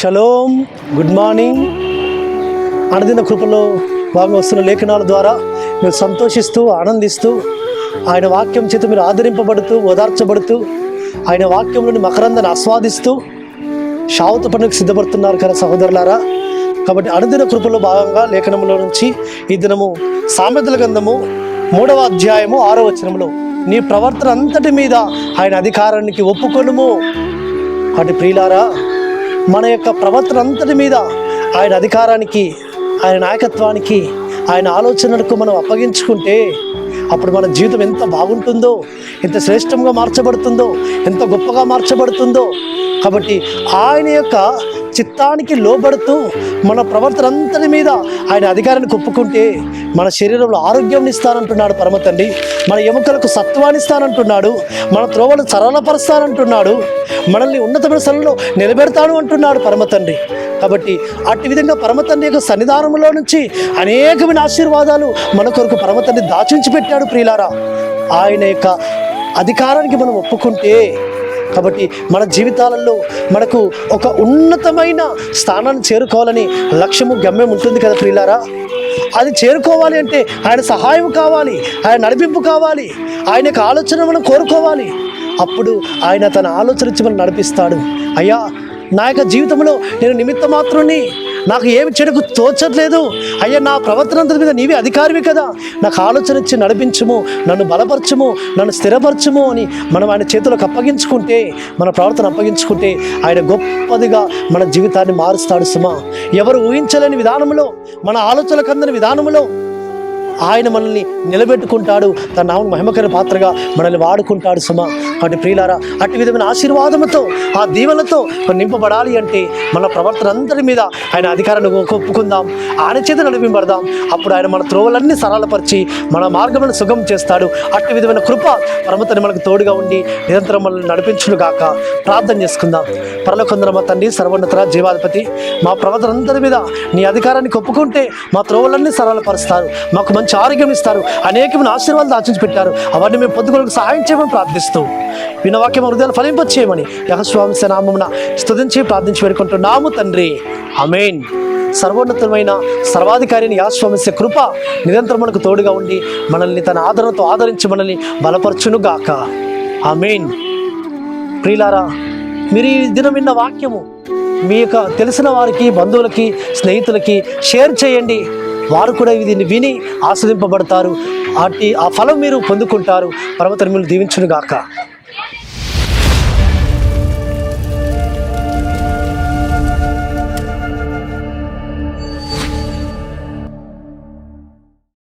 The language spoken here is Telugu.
Shalom, good morning. అనుదిన కృపలో భాగంగా వస్తున్న లేఖనాల ద్వారా మీరు సంతోషిస్తూ ఆనందిస్తూ ఆయన వాక్యం చేత మీరు ఆదరింపబడుతూ ఓదార్చబడుతూ ఆయన వాక్యంలోని మకరందాన్ని ఆస్వాదిస్తూ షావుత పండుగకు సిద్ధపడుతున్నారు కదా సహోదరులారా. కాబట్టి అనుదిన కృపలో భాగంగా లేఖనంలో నుంచి ఈ దినము సామెతల గ్రంథము 3వ అధ్యాయము 6వ వచనంలో నీ ప్రవర్తన అంతటి మీద ఆయన అధికారానికి ఒప్పుకొనుము. కాబట్టి ప్రియులారా, మన యొక్క ప్రవర్తన అంతటి మీద ఆయన అధికారానికి, ఆయన నాయకత్వానికి, ఆయన ఆలోచనలకు మనం అప్పగించుకుంటే అప్పుడు మన జీవితం ఎంత బాగుంటుందో, ఎంత శ్రేష్టంగా మార్చబడుతుందో, ఎంత గొప్పగా మార్చబడుతుందో. కాబట్టి ఆయన యొక్క చిత్తానికి లోబడుతూ మన ప్రవర్తన అంతటి మీద ఆయన అధికారాన్ని ఒప్పుకుంటే మన శరీరంలో ఆరోగ్యం ఇస్తానంటున్నాడు పరమ తండ్రి. మన ఎముకలకు సత్వాన్ని ఇస్తానంటున్నాడు. మన త్రోవలు సరళపరుస్తానంటున్నాడు. మనల్ని ఉన్నతమైన స్థలంలో నిలబెడతాను అంటున్నాడు పరమ తండ్రి. కాబట్టి అట్టి విధంగా పరమ తండ్రి యొక్క సన్నిధానంలో నుంచి అనేకమైన ఆశీర్వాదాలు మన కొరకు పరమ తండ్రి దాచించి పెట్టాడు ప్రియులారా. ఆయన యొక్క అధికారానికి మనం ఒప్పుకుంటే కాబట్టి మన జీవితాలలో మనకు ఒక ఉన్నతమైన స్థానాన్ని చేరుకోవాలని లక్ష్యము, గమ్యం ఉంటుంది కదా ప్రియులారా. అది చేరుకోవాలి అంటే ఆయన సహాయం కావాలి, ఆయన నడిపింపు కావాలి, ఆయన యొక్క ఆలోచన మనం కోరుకోవాలి. అప్పుడు ఆయన తన ఆలోచన ఇచ్చి మనం నడిపిస్తాడు. అయ్యా, నా యొక్క జీవితంలో నేను నిమిత్త మాత్రుని, నాకు ఏమి చెడుకు తోచట్లేదు అయ్యా, నా ప్రవర్తన అంతటి మీద నీవే అధికారివి కదా, నాకు ఆలోచన ఇచ్చి నడిపించుము, నన్ను బలపరచుము, నన్ను స్థిరపరచుము అని మనం ఆయన చేతులకు అప్పగించుకుంటే, మన ప్రవర్తన అప్పగించుకుంటే ఆయన గొప్పదిగా మన జీవితాన్ని మారుస్తాడు సుమా. ఎవరు ఊహించలేని విధానంలో, మన ఆలోచనలకు అందని విధానంలో ఆయన మనల్ని నిలబెట్టుకుంటాడు. తన నామమును మహిమకర పాత్రగా మనల్ని వాడుకుంటాడు సుమా. కాబట్టి ప్రియులారా, అట్టి విధమైన ఆశీర్వాదముతో, ఆ దీవెనలతో నింపబడాలి అంటే మన ప్రవర్తన అందరి మీద ఆయన అధికారాన్ని ఒప్పుకుందాం, ఆయన చేత నడిపింపబడదాం. అప్పుడు ఆయన మన త్రోవలన్నీ సరళపరిచి మన మార్గములను సుగం చేస్తాడు. అట్టి విధమైన కృప పరమతని మనకు తోడుగా ఉండి నిరంతరం మనల్ని నడిపించును గాక. ప్రార్థన చేసుకుందాం. పరలోకందున మా తండ్రి, సర్వోన్నత జీవాధిపతి, మా ప్రవర్తన అందరి మీద నీ అధికారాన్ని ఒప్పుకుంటే మా త్రోవలన్నీ సరళపరుస్తారు, మాకు మంచి ఆరోగ్యం ఇస్తారు, అనేకమైన ఆశీర్వాదాలు దాచించి పెట్టారు. అవన్నీ మేము పొద్దుగోలకు సహాయం చేయమని ప్రార్థిస్తూ విన్న వాక్యం హృదయాలు ఫలింపచేయమని యెహోవా నామమున స్తుతించి ప్రార్థించి వేడుకుంటున్నాము తండ్రి. ఆమేన్. సర్వోన్నతమైన సర్వాధికారిని యెహోవా కృప నిరంతరం మనకు తోడుగా ఉండి మనల్ని తన ఆదరణతో ఆదరించి మనల్ని బలపరచును గాక. ఆమేన్. ప్రియులారా, మీరు ఈ దినం విన్న వాక్యము మీ యొక్క తెలిసిన వారికి, బంధువులకి, స్నేహితులకి షేర్ చేయండి. వారు కూడా దీన్ని విని ఆస్వాదింపబడతారు. ఆ ఫలం మీరు పొందుకుంటారు. పరమ తండ్రి మిమ్మల్ని దీవించును గాక.